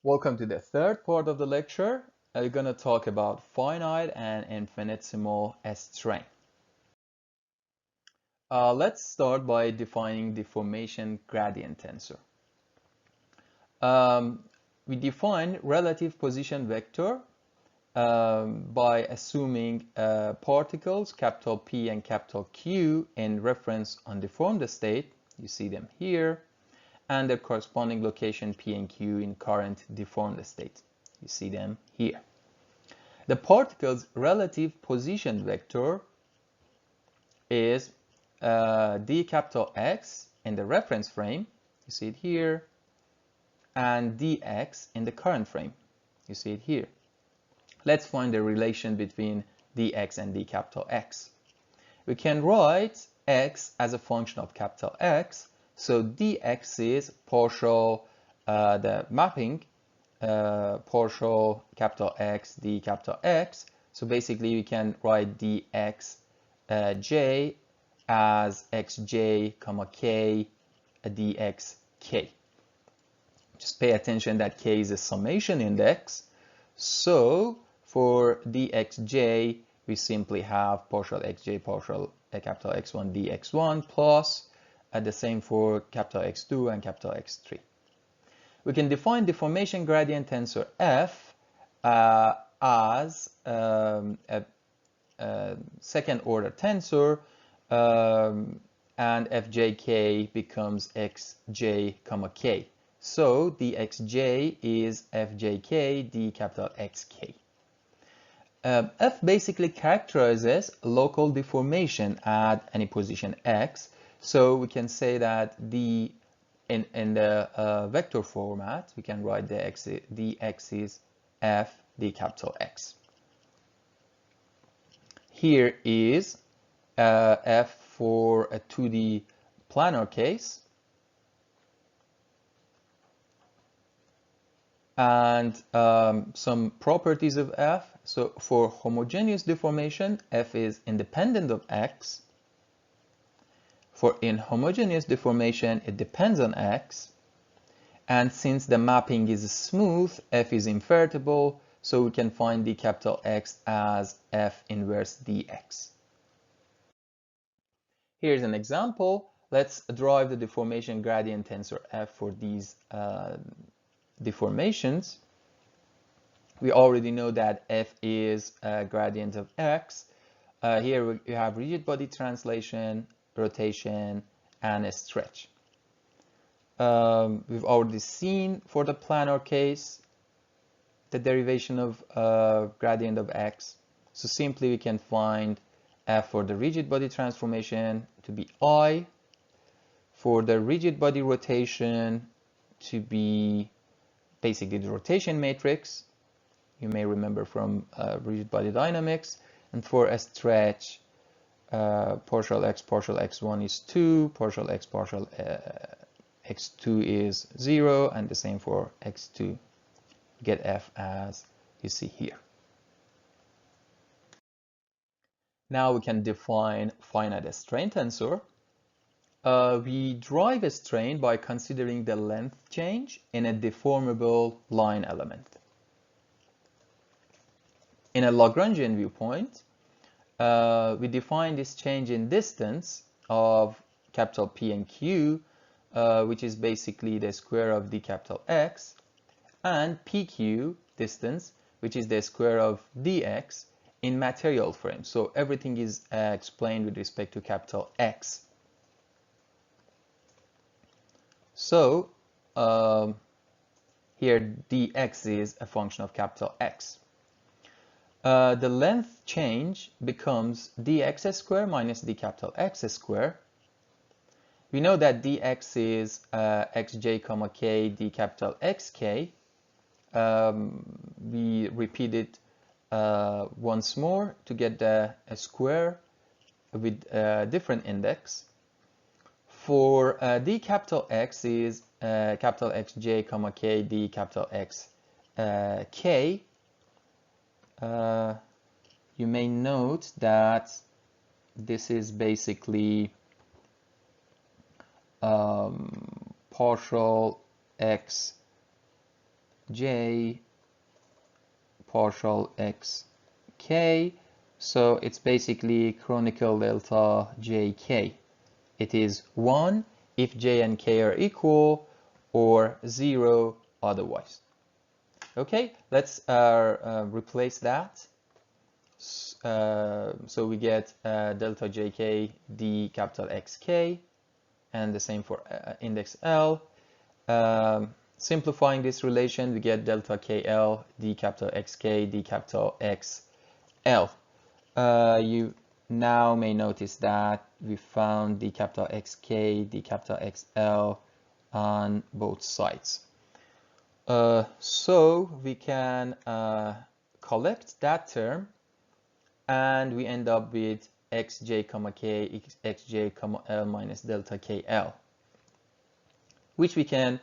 Welcome to the third part of the lecture. We're going to talk about finite and infinitesimal string. Let's start by defining deformation gradient tensor. We define relative position vector by assuming particles, capital P and capital Q, in reference undeformed state. You see them here. And the corresponding location P and Q in current deformed state. You see them here. The particle's relative position vector is d capital X in the reference frame. You see it here. And dx in the current frame. You see it here. Let's find the relation between dx and d capital X. We can write x as a function of capital X. So dx is partial, the mapping, partial capital X, d capital X. So basically we can write dx j as xj comma k dx k. Just pay attention that k is a summation index. So for dxj, we simply have partial xj partial capital X1 dx1 plus the same for capital X2 and capital X3. We can define deformation gradient tensor F as a second order tensor, and fjk becomes xj comma k. So dxj is fjk d capital xk. F basically characterizes local deformation at any position x. So we can say that in the vector format, we can write dx is f d capital X. Here is f for a 2D planar case. And some properties of f. So for homogeneous deformation, f is independent of x. For inhomogeneous deformation, it depends on x. And since the mapping is smooth, f is invertible, so we can find d capital X as f inverse dx. Here's an example. Let's derive the deformation gradient tensor f for these deformations. We already know that f is a gradient of x. Here we have rigid body translation, rotation, and a stretch. We've already seen for the planar case the derivation of gradient of x. So simply we can find f for the rigid body transformation to be I, for the rigid body rotation to be basically the rotation matrix. You may remember from rigid body dynamics. And for a stretch, partial x1 is 2, partial x2 is 0, and the same for x2. Get f as you see here. Now we can define finite strain tensor. We derive a strain by considering the length change in a deformable line element. In a Lagrangian viewpoint, we define this change in distance of capital P and Q, which is basically the square of d capital X, and PQ distance, which is the square of dx in material frame. So everything is explained with respect to capital X. So here dx is a function of capital X. The length change becomes dx square minus d capital X square. We know that dx is xj comma k d capital xk. We repeat it once more to get a square with a different index. For d capital X is capital xj comma k d capital X k. You may note that this is basically partial x j partial x k. So it's basically canonical delta jk. It is 1 if j and k are equal, or 0 otherwise. Okay, let's replace that. So we get delta jk d capital xk, and the same for index L. Simplifying this relation, we get delta kl d capital xk d capital xl. You now may notice that we found d capital xk, d capital xl on both sides. So we can collect that term, and we end up with xj comma k xj comma l minus delta kl, which we can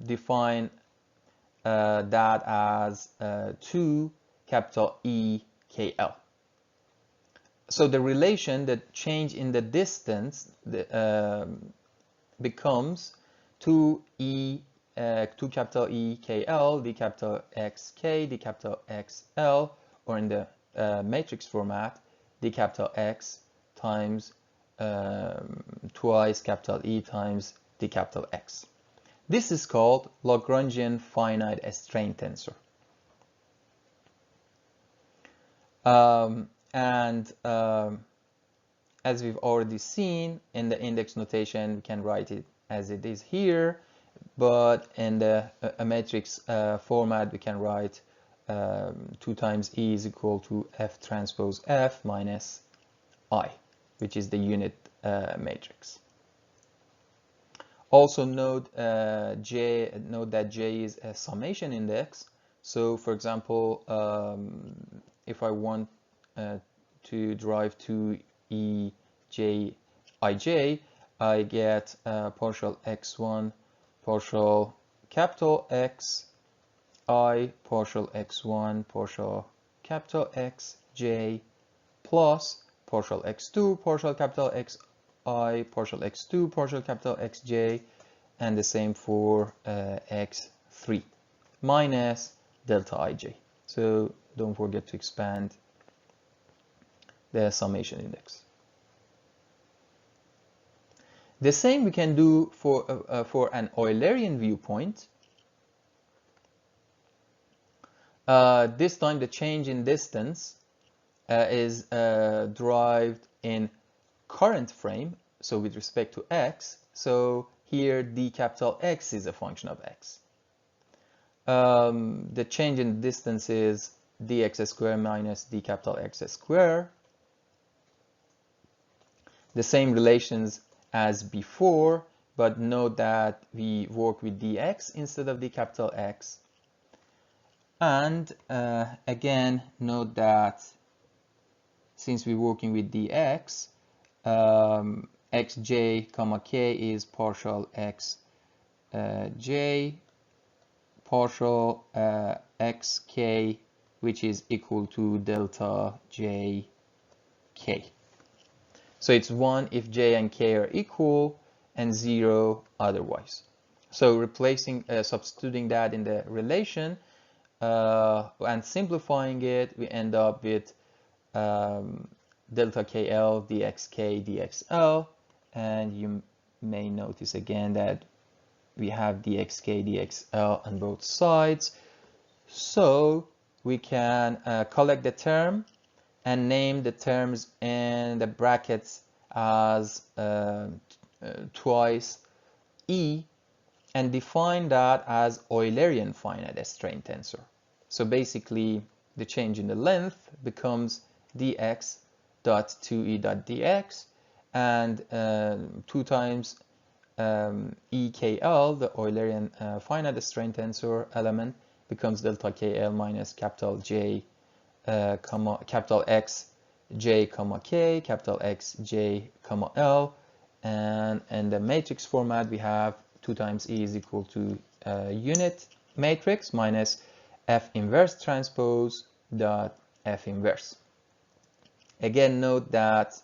define that as 2 capital E kl. So the relation, the change in the distance, becomes 2 capital E kl d capital xk d capital xl, or in the matrix format, d capital x times twice capital E times d capital x. This is called Lagrangian finite strain tensor. As we've already seen, in the index notation, we can write it as it is here, but in the matrix format, we can write 2 times E is equal to F transpose F minus I, which is the unit matrix. Also note that J is a summation index. So for example, if I want to derive 2EJ ij, I get partial x1 partial capital X I partial x1 partial capital X j plus partial x2 partial capital X I partial x2 partial capital Xj, and the same for x3 minus delta ij. So don't forget to expand the summation index. The same we can do for an Eulerian viewpoint. This time the change in distance is derived in current frame, so with respect to x. So here d capital X is a function of x. The change in distance is dx squared minus d capital X squared. The same relations as before, but note that we work with dx instead of d capital X. And again, note that since we're working with dx, xj comma k is partial x j partial xk, which is equal to delta j k. So it's 1 if j and k are equal, and 0 otherwise. So replacing, substituting that in the relation and simplifying it, we end up with delta kl dxk dxl, and you may notice again that we have dxk dxl on both sides. So we can collect the term and name the terms in the brackets as twice E, and define that as Eulerian finite strain tensor. So basically the change in the length becomes dx dot 2e dot dx, and 2 times EKL, the Eulerian finite strain tensor element, becomes delta KL minus capital J comma capital X J comma K capital X J comma L, and in the matrix format we have 2 times E is equal to unit matrix minus F inverse transpose dot F inverse. Again, note that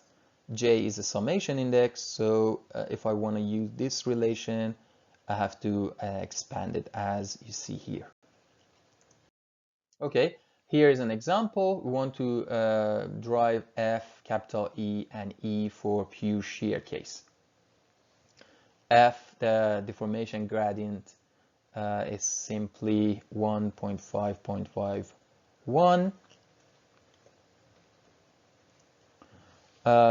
J is a summation index, so if I want to use this relation, I have to expand it as you see here. Okay, here is an example. We want to derive F, capital E, and E for pure shear case. F, the deformation gradient, is simply 1.5.51.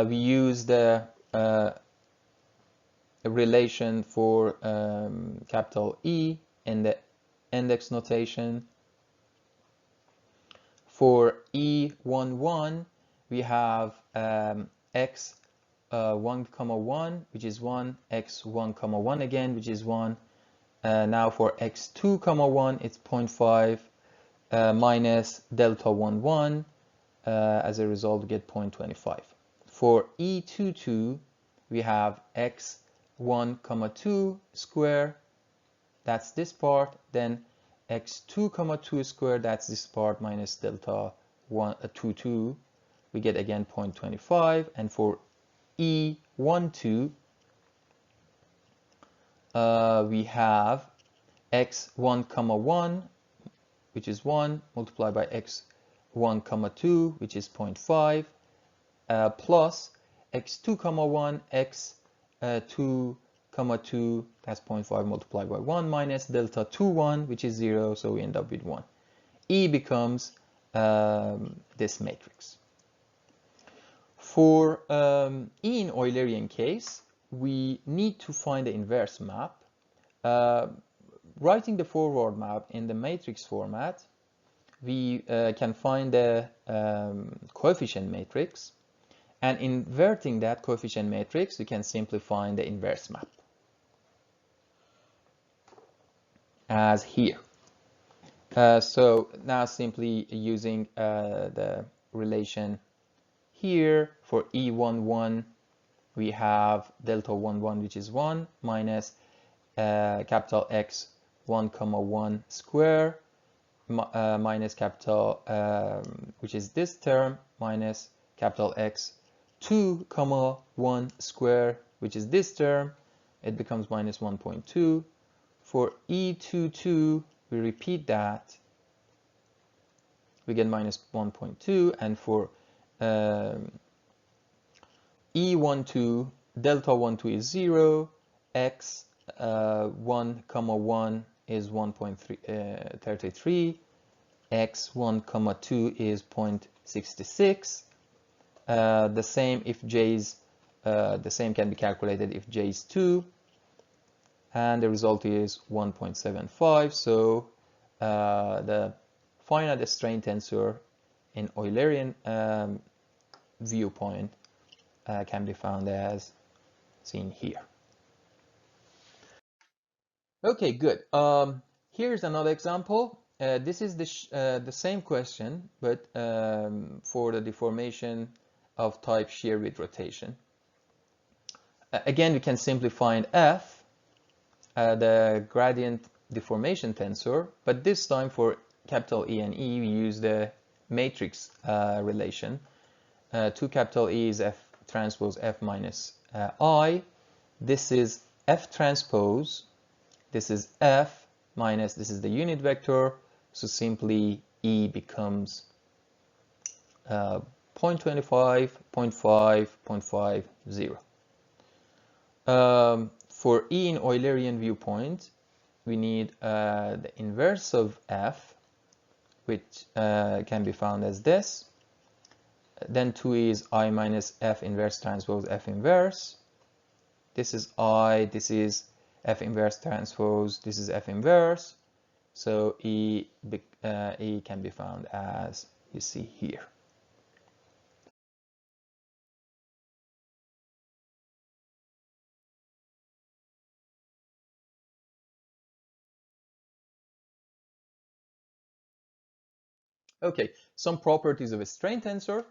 We use the relation for capital E in the index notation. For E11, we have x 1, 1, which is 1, x 1, 1 again, which is 1. Now for x2, 1, it's 0.5 minus delta 1, 1. As a result, we get 0.25. For E22, we have x 1, 2 square, that's this part, then x2, 2 square, that's this part, minus delta 1, 2, 2, we get again 0.25. And for E12, we have x1, 1, which is 1, multiplied by x1, 2, which is 0.5, plus x2, 1, x2, 2, that's 0.5 multiplied by 1, minus delta 2, 1, which is 0, so we end up with 1. E becomes this matrix. For E in Eulerian case, we need to find the inverse map. Writing the forward map in the matrix format, we can find the coefficient matrix, and inverting that coefficient matrix, we can simply find the inverse map as here. So now simply using the relation here for E11, we have delta 1, 1, which is 1, minus capital X 1, 1 square, minus capital, which is this term, minus capital X 2, 1 square, which is this term, it becomes minus 1.2. For E22, we repeat that, we get minus 1.2, and for E12, delta 1, 2 is 0, x 1, 1 is 1.33, x 1, 2 is 0.66. The same if j is the same can be calculated if j is 2, and the result is 1.75. So the finite strain tensor in Eulerian viewpoint can be found as seen here. Okay, good. Here's another example. This is the same question, but for the deformation of type shear with rotation. Again, we can simply find F, the gradient deformation tensor, but this time for capital E and E, we use the matrix relation. 2 capital E is F transpose F minus I. This is F transpose. This is F minus, this is the unit vector. So simply E becomes 0.25, 0.5, 0.50. For E in Eulerian viewpoint, we need the inverse of F, which can be found as this. Then 2 is I minus F inverse transpose F inverse. This is I, this is F inverse transpose, this is F inverse. So E can be found as you see here. Okay, some properties of a strain tensor.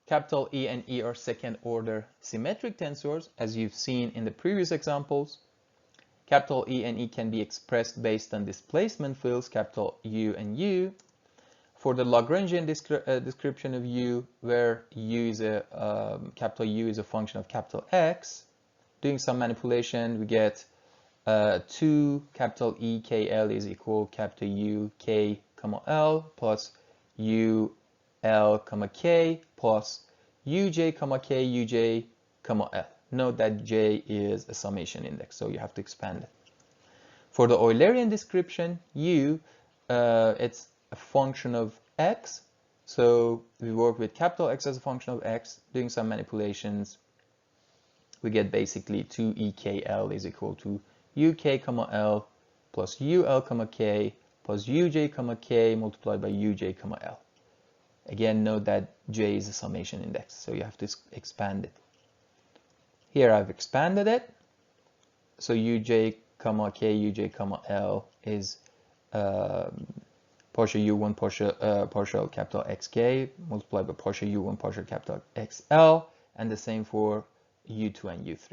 Capital E and E are second order symmetric tensors, as you've seen in the previous examples. Capital E and E can be expressed based on displacement fields, capital U and U. For the Lagrangian description of U, where U is capital U is a function of capital X, doing some manipulation, we get 2 capital E K L is equal capital U K comma L plus U L comma K plus UJ comma K UJ comma L. Note that J is a summation index, so you have to expand it. For the Eulerian description, U, it's a function of X. So we work with capital X as a function of X, doing some manipulations. We get basically 2EKL is equal to UK comma L plus UL comma K plus UJ comma K multiplied by UJ comma L. Again, note that J is a summation index, so you have to expand it. Here I've expanded it. So UJ comma K UJ comma L is partial U1 partial capital XK multiplied by partial U1 partial capital XL, and the same for U2 and U3.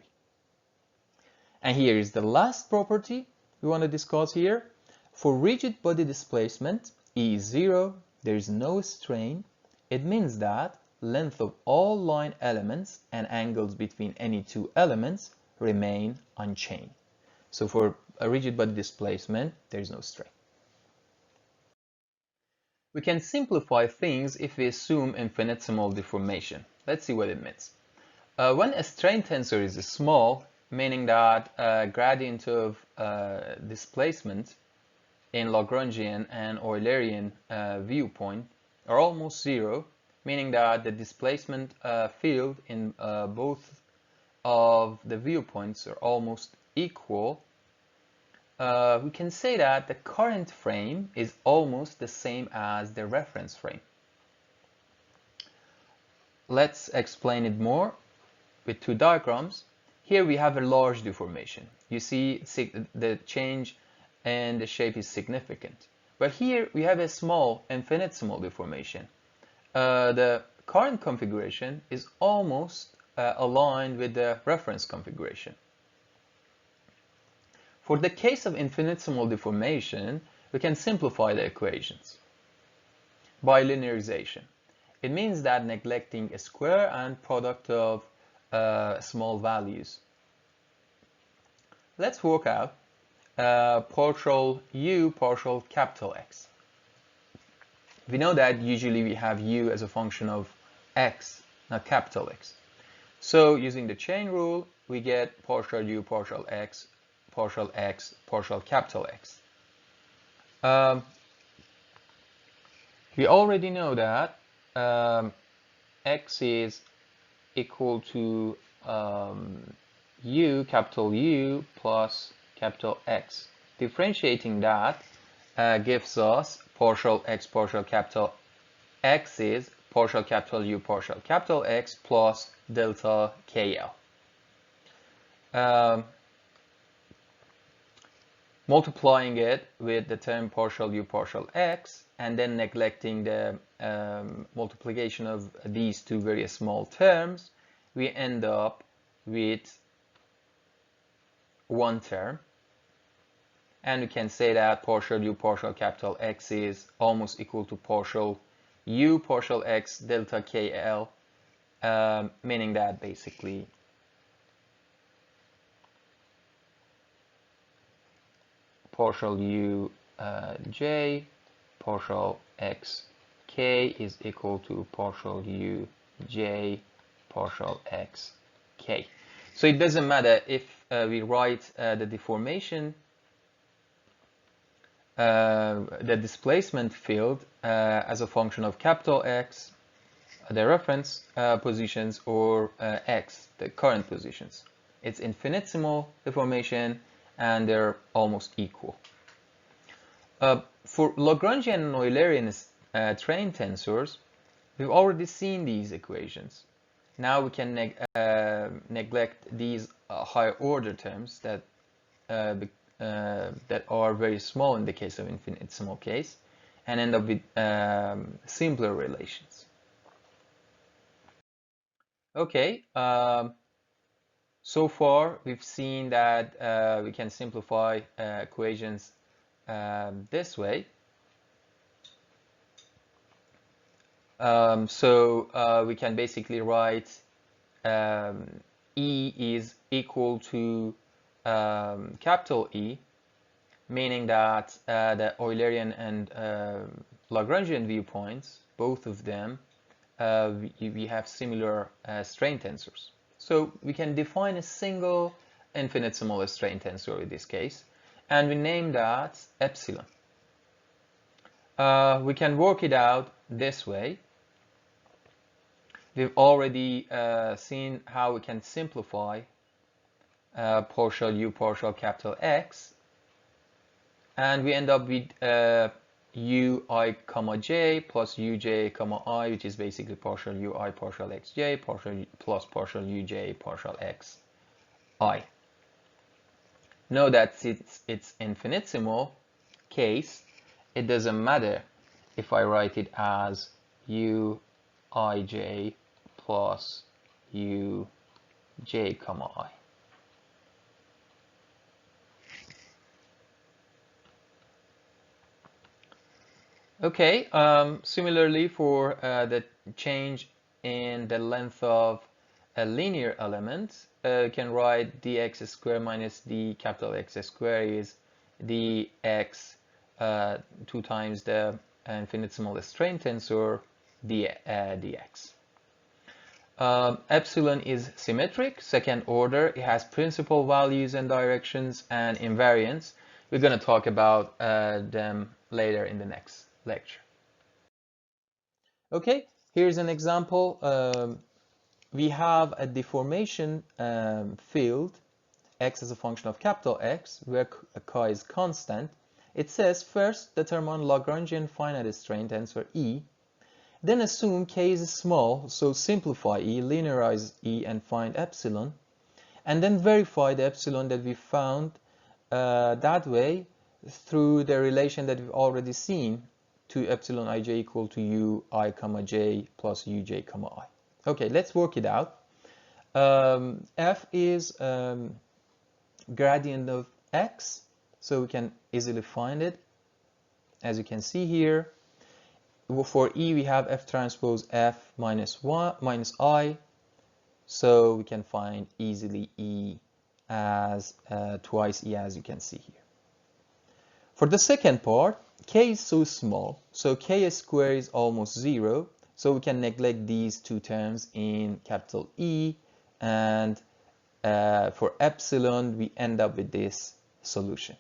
And here is the last property we want to discuss here. For rigid body displacement, E is 0, there is no strain. It means that length of all line elements and angles between any two elements remain unchanged. So for a rigid body displacement, there is no strain. We can simplify things if we assume infinitesimal deformation. Let's see what it means. When a strain tensor is small, meaning that gradient of displacement in Lagrangian and Eulerian viewpoint are almost zero, meaning that the displacement field in both of the viewpoints are almost equal, we can say that the current frame is almost the same as the reference frame. Let's explain it more with two diagrams. Here we have a large deformation. You see the change and the shape is significant. But here we have a small infinitesimal deformation. The current configuration is almost aligned with the reference configuration. For the case of infinitesimal deformation, we can simplify the equations by linearization. It means that neglecting a square and product of small values. Let's work out partial U partial capital X. We know that usually we have U as a function of X, not capital X. So using the chain rule, we get partial U partial X partial capital X. We already know that X is equal to U, capital U plus capital X. Differentiating that gives us partial X partial capital X is partial capital U partial capital X plus delta KL. Multiplying it with the term partial U partial X and then neglecting the multiplication of these two very small terms, we end up with one term. And we can say that partial U partial capital X is almost equal to partial U partial X delta KL, meaning that basically partial U J partial X K is equal to partial U J partial X K. So it doesn't matter if we write the deformation, the displacement field as a function of capital X, the reference positions, or X, the current positions. It's infinitesimal deformation and they're almost equal. For Lagrangian and Eulerian train tensors, we've already seen these equations. Now we can neglect these higher order terms that are very small in the case of infinitesimal case and end up with simpler relations. Okay, so far we've seen that we can simplify equations this way. We can basically write E is equal to capital E, meaning that the Eulerian and Lagrangian viewpoints, both of them, we have similar strain tensors. So we can define a single infinitesimal strain tensor in this case, and we name that epsilon. We can work it out this way. We've already seen how we can simplify partial U partial capital X, and we end up with ui comma j plus uj comma I, which is basically partial ui partial xj plus partial uj partial x I. Know that it's infinitesimal case, it doesn't matter if I write it as uij plus uj comma I. Okay, similarly for the change in the length of a linear element, you can write dx square minus d capital X square is dx 2 times the infinitesimal strain tensor dx. Epsilon is symmetric, second order. It has principal values and directions and invariance. We're going to talk about them later in the next lecture. Okay, here's an example. We have a deformation field, x as a function of capital X, where chi is constant. It says first determine Lagrangian finite strain tensor E, then assume k is small, so simplify E, linearize E, and find epsilon, and then verify the epsilon that we found that way through the relation that we've already seen to epsilon ij equal to u I comma j plus uj comma I. Okay, let's work it out. F is gradient of x, so we can easily find it. As you can see here, for E we have F transpose F minus 1 minus I, so we can find easily E as twice E, as you can see here. For the second part, k is so small, so k squared is almost 0, so we can neglect these two terms in capital E, and for epsilon we end up with this solution.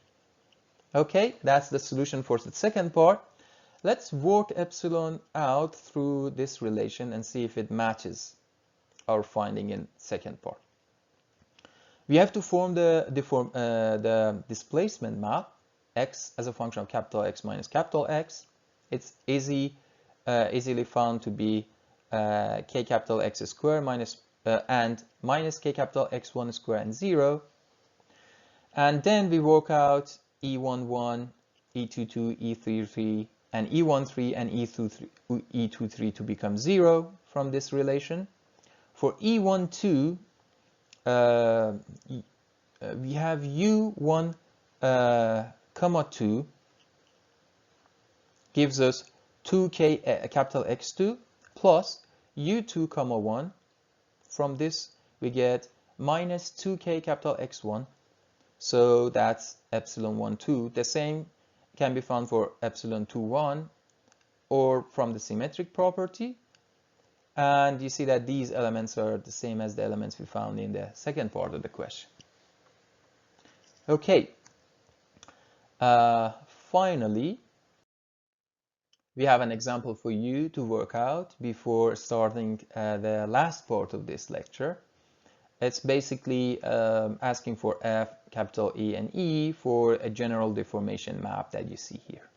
Okay, that's the solution for the second part. Let's work epsilon out through this relation and see if it matches our finding in second part. We have to form the displacement map, x as a function of capital X minus capital X. It's easily found to be k capital X squared minus and minus k capital X1 squared and 0. And then we work out E11, E22, E33, and E13 and E23 to become 0 from this relation. For E12, we have U1 comma 2 gives us 2k capital X2 plus U2 comma 1. From this we get minus 2k capital X1. So that's epsilon 1, 2. The same can be found for epsilon 2, 1, or from the symmetric property. And you see that these elements are the same as the elements we found in the second part of the question. Okay. Finally, we have an example for you to work out before starting the last part of this lecture. It's basically asking for F, capital E, and E for a general deformation map that you see here.